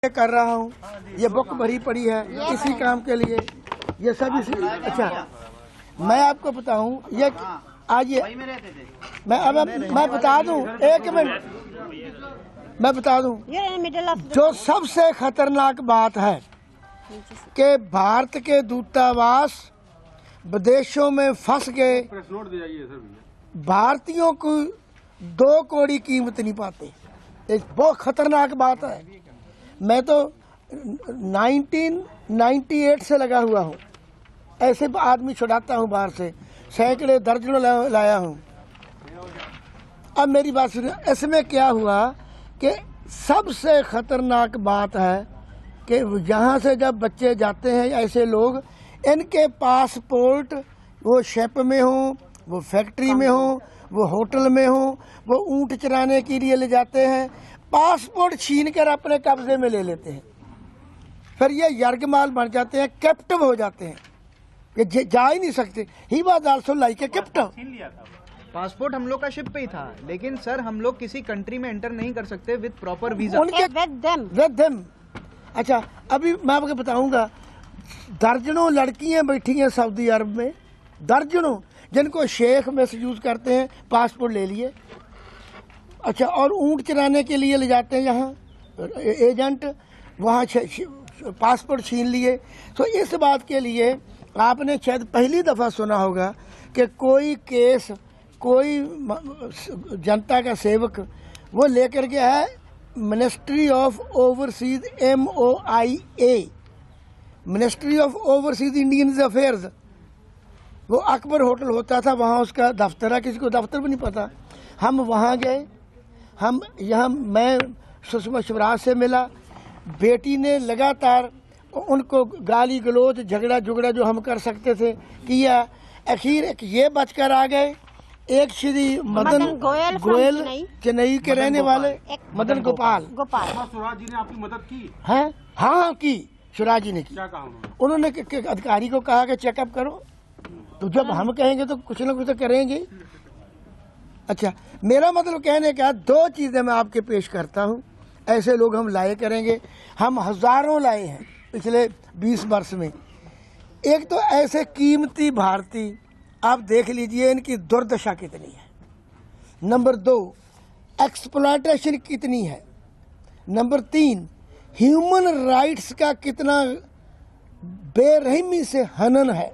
कर रहा हूँ, ये बुक भरी पड़ी है इसी काम के लिए, ये सब इसी। अच्छा, मैं आपको बताऊं, ये आज ये मैं बता दूं, एक मिनट मैं बता दूं, जो सबसे खतरनाक बात है कि भारत के दूतावास विदेशों में फंस गए, भारतीयों को 2 कौड़ी कीमत नहीं पाते। एक बहुत खतरनाक बात है। मैं तो 1998 से लगा हुआ हूँ, ऐसे आदमी छुड़ाता हूँ बाहर से, सैकड़े दर्जनों लाया हूँ। अब मेरी बात सुनिए, इसमें क्या हुआ कि सबसे खतरनाक बात है कि यहाँ से जब बच्चे जाते हैं ऐसे लोग, इनके पासपोर्ट वो शिप में हो, वो फैक्ट्री में हो, वो होटल में हो, वो ऊँट चराने के लिए ले जाते हैं, पासपोर्ट छीन कर अपने कब्जे में ले लेते हैं, फिर ये यर्गमाल बन जाते हैं, कैप्टिव हो जाते हैं, ये जा ही नहीं सकते। He was also like a captive. Passport हम लोग का शिप पे ही था, लेकिन सर हम लोग किसी कंट्री में एंटर नहीं कर सकते विद प्रॉपर वीजा, उनके विद देम। अच्छा, अभी मैं आपको बताऊंगा, दर्जनों लड़कियां बैठी हैं सऊदी अरब में, दर्जनों, जिनको शेख मिसयूज करते हैं, पासपोर्ट ले लिए। अच्छा, और ऊँट चराने के लिए ले जाते हैं यहाँ एजेंट, वहाँ पासपोर्ट छीन लिए। तो इस बात के लिए आपने शायद पहली दफ़ा सुना होगा कि कोई केस, कोई जनता का सेवक वो लेकर के है ministry of overseas, MOIA, ministry of overseas Indian affairs, वो अकबर होटल होता था, वहाँ उसका दफ्तर है, किसी को दफ्तर भी नहीं पता। हम वहाँ गए, हम यहाँ, मैं सुषमा स्वराज से मिला, बेटी ने लगातार उनको गाली गलौज, झगड़ा झुगड़ा जो हम कर सकते थे किया। आखिर एक ये बचकर आ गए, एक श्री मदन गोयल चेन्नई के रहने वाले, मदन गोपाल स्वराज जी ने आपकी मदद की है। हाँ की, स्वराज जी ने की। क्या कहा उन्होंने अधिकारी को कहा कि चेकअप करो, तो जब हम कहेंगे तो कुछ ना कुछ तो करेंगे। अच्छा, मेरा मतलब कहने का 2 चीजें मैं आपके पेश करता हूँ। ऐसे लोग हम लाए करेंगे, हम हजारों लाए हैं पिछले 20 वर्ष में। एक तो ऐसे कीमती भारतीय, आप देख लीजिए इनकी दुर्दशा कितनी है। नंबर 2, एक्सप्लॉयटेशन कितनी है। नंबर 3, ह्यूमन राइट्स का कितना बेरहमी से हनन है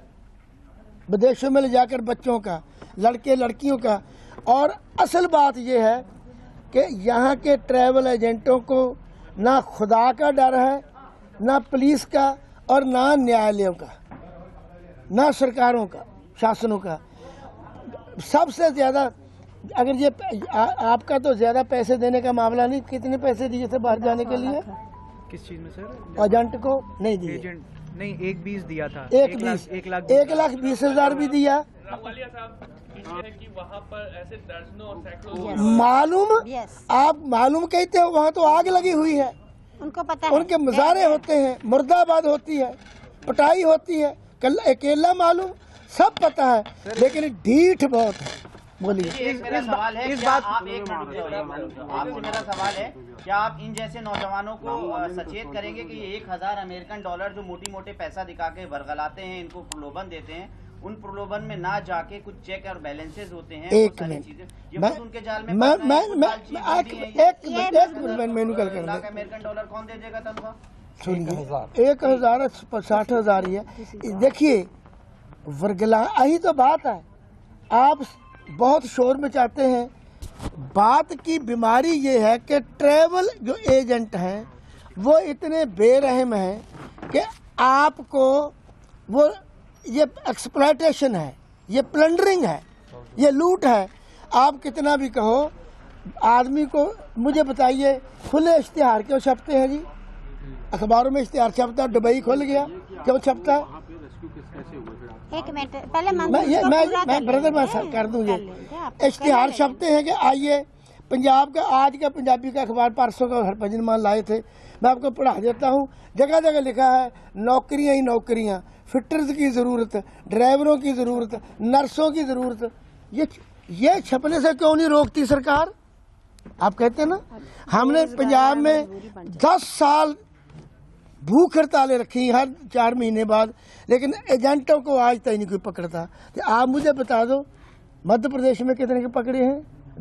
विदेशों में ले जाकर बच्चों का, लड़के लड़कियों का। और असल बात यह है कि यहाँ के ट्रैवल एजेंटों को ना खुदा का डर है, ना पुलिस का, और ना न्यायालयों का, ना सरकारों का, शासनों का। सबसे ज़्यादा, अगर ये आपका तो ज़्यादा पैसे देने का मामला नहीं, कितने पैसे दिए थे बाहर जाने के लिए? किस चीज में सर? एजेंट को नहीं दिए, एजेंट नहीं, 1,20,000 दिया था। 1,20,000 भी दिया। कि वहाँ पर ऐसे दर्जनों और सैकड़ों मालूम, आप मालूम कहते हो, वहाँ तो आग लगी हुई है, उनको पता है, उनके मज़ारे होते हैं, मुर्दाबाद होती है, पटाई होती है, अकेला मालूम, सब पता है, लेकिन ढीठ बहुत है। बोलिए। मेरा सवाल है, क्या आप, एक मिनट, आपसे मेरा सवाल है, क्या आप इन जैसे नौजवानों को सचेत करेंगे कि ये 1,000 अमेरिकन डॉलर जो मोटी मोटे पैसा दिखा के वर्गलाते हैं, इनको प्रलोभन देते हैं, उन प्रलोभन में ना जाके कुछ चेक और बैलेंसेस होते हैं, एक मिनट, उनके जाल में अमेरिकन डॉलर कौन दे देगा तनख्वाह? सुनिए, 1,000 60,000 ही है। देखिए, वर्गला यही तो बात है। आप बहुत शोर में चाहते हैं, बात की बीमारी ये है कि ट्रैवल जो एजेंट हैं वो इतने बेरहम हैं कि आपको, वो ये एक्सप्लॉयटेशन है, ये प्लंडरिंग है, ये लूट है। आप कितना भी कहो आदमी को, मुझे बताइए, खुले इश्तिहार क्यों छपते हैं जी? अखबारों में इश्तिहार छपता है, दुबई खुल गया, क्यों छपता है? एक मिनट पहले मैं ब्रदर मैं कर दूं, ये इश्तिहार छपते हैं कि आइए, पंजाब का, आज का पंजाबी का अखबार परसों का हरभजन मान लाए थे, मैं आपको पढ़ा देता हूँ। जगह जगह लिखा है नौकरियाँ ही नौकरियाँ, फिटर्स की ज़रूरत, ड्राइवरों की ज़रूरत, नर्सों की ज़रूरत। ये छपने से क्यों नहीं रोकती सरकार? आप कहते हैं ना, हमने पंजाब में 10 साल भूख हड़तालें रखी हर 4 महीने बाद, लेकिन एजेंटों को आज तक नहीं कोई पकड़ता। तो आप मुझे बता दो मध्य प्रदेश में कितने के पकड़े हैं,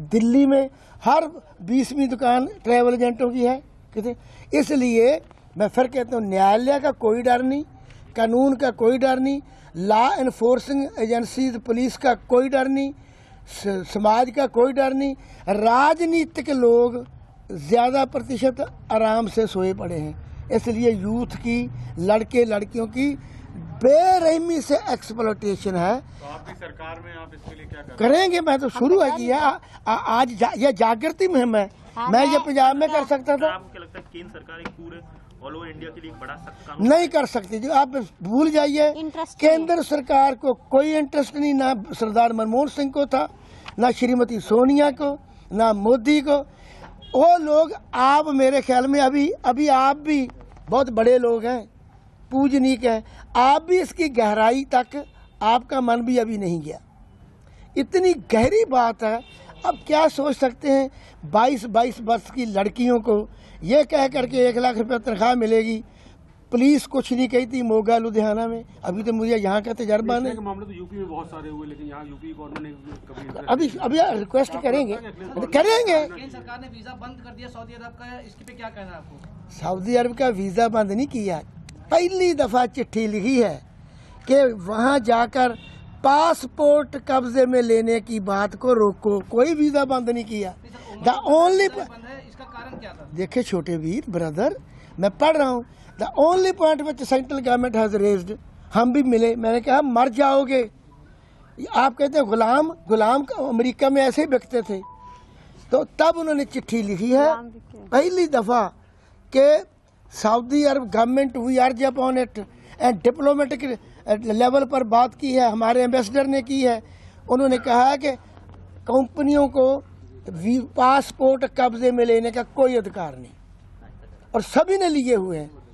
दिल्ली में हर 20वीं दुकान ट्रैवल एजेंटों की है कितने। इसलिए मैं फिर कहता हूँ न्यायालय का कोई डर नहीं, कानून का कोई डर नहीं, लॉ एनफोर्सिंग एजेंसीज पुलिस का कोई डर नहीं, समाज का कोई डर नहीं। राजनीतिक लोग ज़्यादा प्रतिशत आराम से सोए पड़े हैं। इसलिए यूथ की, लड़के लड़कियों की बेरहमी से एक्सप्लॉयटेशन है। तो आप भी सरकार में, आप इसके लिए क्या करेंगे? मैं तो शुरू है किया आज यह जागृति मुहिम है। मैं ये पंजाब में कर सकता था, आपको क्या लगता है केंद्र सरकार एक पूरे ऑल ओवर इंडिया के लिए एक बड़ा सख्त कानून नहीं कर सकती। जो आप भूल जाइए, इंटरेस्ट केंद्र सरकार को कोई इंटरेस्ट नहीं, ना सरदार मनमोहन सिंह को था, ना श्रीमती सोनिया को, ना मोदी को। वो लोग, आप मेरे ख्याल में अभी आप भी बहुत बड़े लोग हैं, पूजनीक हैं, आप भी इसकी गहराई तक आपका मन भी अभी नहीं गया। इतनी गहरी बात है। अब क्या सोच सकते हैं 22 वर्ष की लड़कियों को ये कह करके 1 लाख रुपये तनख्वाह मिलेगी। पुलिस कुछ नहीं कही थी मोगा लुधियाना में। अभी तो मुझे यहाँ का तजर्बा नहीं। मामले तो यूपी में बहुत सारे हुए, लेकिन यहाँ यूपी गवर्नमेंट ने कभी अभी रिक्वेस्ट करेंगे। केंद्र सरकार ने वीजा बंद कर दिया सऊदी अरब का, इसके पे क्या कहना है आपको? सऊदी अरब का वीज़ा बंद नहीं किया, पहली दफ़ा चिट्ठी लिखी है कि वहाँ जाकर पासपोर्ट कब्जे में लेने की बात को रोको। कोई वीज़ा बंद नहीं किया। द ओनली, बंद है, इसका कारण क्या था? देखे छोटे वीर ब्रदर, मैं पढ़ रहा हूँ, the only point which central government has raised, हम भी मिले, मैंने कहा मर जाओगे। आप कहते हैं गुलाम अमेरिका में ऐसे ही बिकते थे। तो तब उन्होंने चिट्ठी लिखी है पहली दफ़ा कि सऊदी अरब गवर्नमेंट वी अर्ज upon it and diplomatic level पर बात की है, हमारे एम्बेसडर ने की है। उन्होंने कहा है कि कंपनियों को पासपोर्ट कब्जे में लेने का कोई अधिकार नहीं, और सभी ने लिए हुए हैं।